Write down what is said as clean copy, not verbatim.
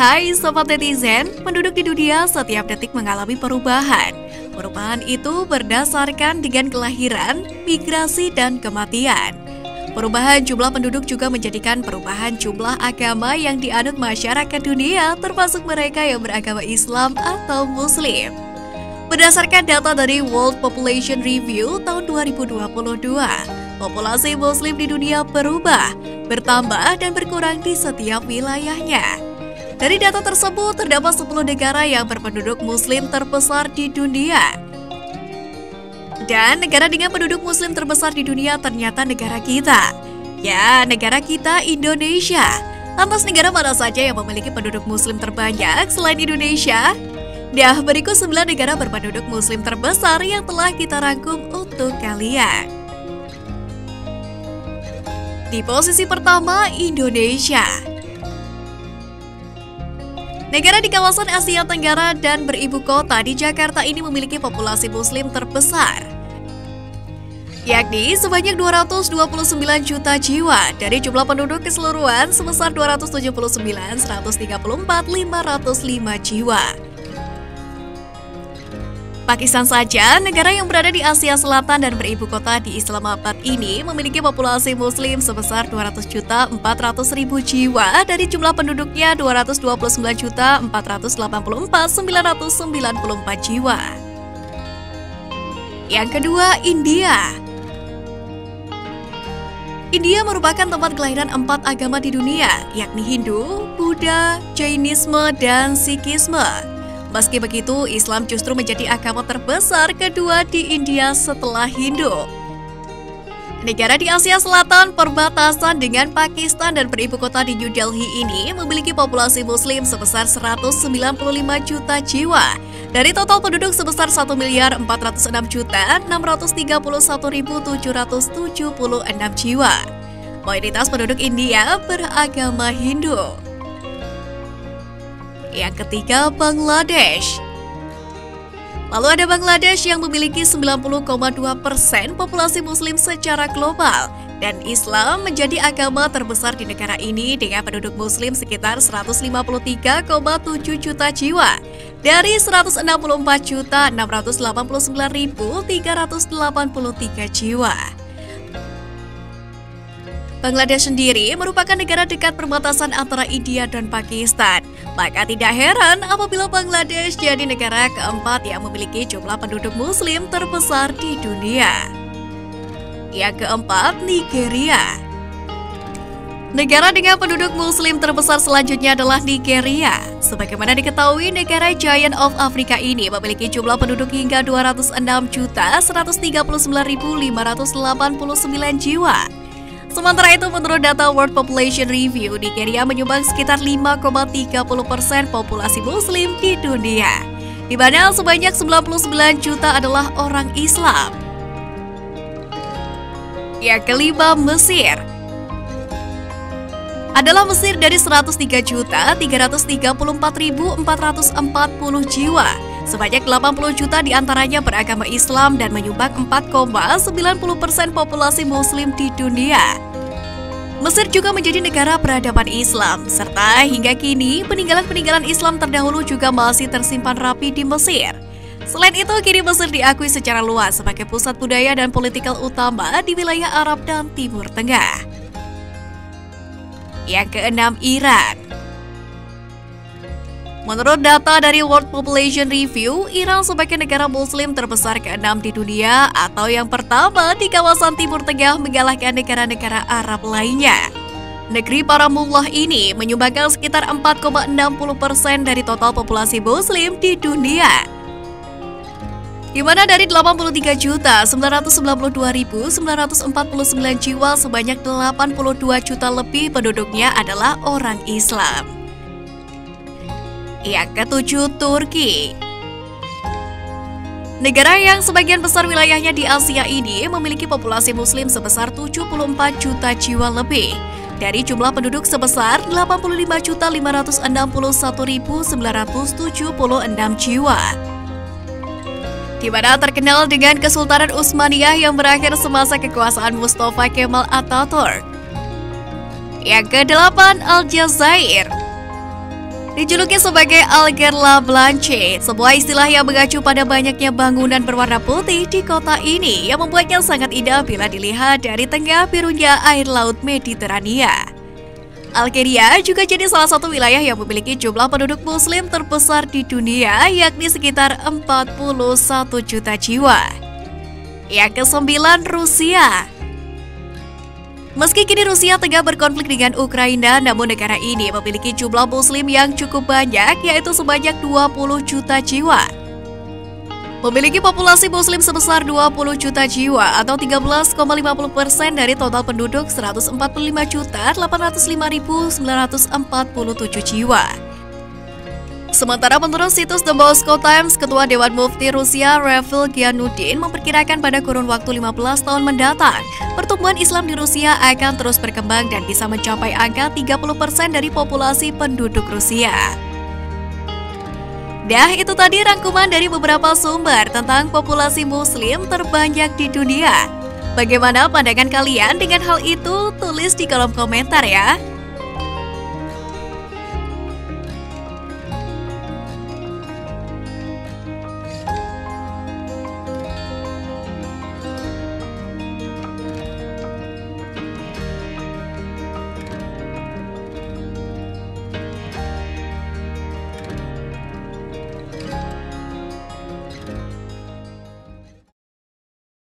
Hai Sobat Netizen, penduduk di dunia setiap detik mengalami perubahan. Perubahan itu berdasarkan dengan kelahiran, migrasi, dan kematian. Perubahan jumlah penduduk juga menjadikan perubahan jumlah agama yang dianut masyarakat dunia, termasuk mereka yang beragama Islam atau Muslim. Berdasarkan data dari World Population Review tahun 2022, populasi Muslim di dunia berubah, bertambah, dan berkurang di setiap wilayahnya. Dari data tersebut, terdapat 10 negara yang berpenduduk Muslim terbesar di dunia. Dan negara dengan penduduk Muslim terbesar di dunia ternyata negara kita. Ya, negara kita Indonesia. Lantas negara mana saja yang memiliki penduduk Muslim terbanyak selain Indonesia? Nah, berikut 9 negara berpenduduk Muslim terbesar yang telah kita rangkum untuk kalian. Di posisi pertama, Indonesia. Negara di kawasan Asia Tenggara dan beribu kota di Jakarta ini memiliki populasi Muslim terbesar, yakni sebanyak 229 juta jiwa dari jumlah penduduk keseluruhan sebesar 279.134.505 jiwa. Pakistan saja, negara yang berada di Asia Selatan dan beribu kota di Islamabad ini memiliki populasi Muslim sebesar 200.400.000 jiwa dari jumlah penduduknya 229.484.994 jiwa. Yang kedua, India. India merupakan tempat kelahiran 4 agama di dunia, yakni Hindu, Buddha, Jainisme, dan Sikhisme. Meski begitu, Islam justru menjadi agama terbesar kedua di India setelah Hindu. Negara di Asia Selatan perbatasan dengan Pakistan dan beribu kota di New Delhi ini memiliki populasi Muslim sebesar 195 juta jiwa dari total penduduk sebesar 1.406.631.776 jiwa. Mayoritas penduduk India beragama Hindu. Yang ketiga, Bangladesh. Lalu ada Bangladesh yang memiliki 90,2% populasi Muslim secara global, dan Islam menjadi agama terbesar di negara ini dengan penduduk Muslim sekitar 153,7 juta jiwa dari 164.689.383 jiwa. Bangladesh sendiri merupakan negara dekat perbatasan antara India dan Pakistan. Maka tidak heran apabila Bangladesh jadi negara keempat yang memiliki jumlah penduduk Muslim terbesar di dunia. Yang keempat, Nigeria. Negara dengan penduduk Muslim terbesar selanjutnya adalah Nigeria. Sebagaimana diketahui, negara Giant of Africa ini memiliki jumlah penduduk hingga 206.139.589 jiwa. Sementara itu, menurut data World Population Review, Nigeria menyumbang sekitar 5,30% populasi Muslim di dunia, di mana sebanyak 99 juta adalah orang Islam. Yang kelima, Mesir. Adalah Mesir dari 103.334.440 jiwa. Sebanyak 80 juta diantaranya beragama Islam dan menyumbang 4,90% populasi Muslim di dunia. Mesir juga menjadi negara peradaban Islam, serta hingga kini peninggalan-peninggalan Islam terdahulu juga masih tersimpan rapi di Mesir. Selain itu, kini Mesir diakui secara luas sebagai pusat budaya dan politikal utama di wilayah Arab dan Timur Tengah. Yang keenam, Iran. Menurut data dari World Population Review, Iran sebagai negara Muslim terbesar ke-6 di dunia atau yang pertama di kawasan Timur Tengah mengalahkan negara-negara Arab lainnya. Negeri para mullah ini menyumbangkan sekitar 4,60% dari total populasi Muslim di dunia, di mana dari 83.992.949 jiwa, sebanyak 82 juta lebih penduduknya adalah orang Islam. Yang ketujuh, Turki. Negara yang sebagian besar wilayahnya di Asia ini memiliki populasi Muslim sebesar 74 juta jiwa lebih dari jumlah penduduk sebesar 85.561.976 jiwa, di mana terkenal dengan Kesultanan Utsmaniyah yang berakhir semasa kekuasaan Mustafa Kemal Atatürk. Yang kedelapan, Aljazair. Dijuluki sebagai Algerla Blanche, sebuah istilah yang mengacu pada banyaknya bangunan berwarna putih di kota ini yang membuatnya sangat indah bila dilihat dari tengah birunya air laut Mediterania. Algeria juga jadi salah satu wilayah yang memiliki jumlah penduduk muslim terbesar di dunia, yakni sekitar 41 juta jiwa. Yang ke-9, Rusia. Meski kini Rusia tengah berkonflik dengan Ukraina, namun negara ini memiliki jumlah muslim yang cukup banyak, yaitu sebanyak 20 juta jiwa. Memiliki populasi muslim sebesar 20 juta jiwa atau 13,50% dari total penduduk 145.805.947 jiwa. Sementara menurut situs The Moscow Times, Ketua Dewan Mufti Rusia Rafil Gianudin memperkirakan pada kurun waktu 15 tahun mendatang, pertumbuhan Islam di Rusia akan terus berkembang dan bisa mencapai angka 30% dari populasi penduduk Rusia. Dah, itu tadi rangkuman dari beberapa sumber tentang populasi muslim terbanyak di dunia. Bagaimana pandangan kalian dengan hal itu? Tulis di kolom komentar ya.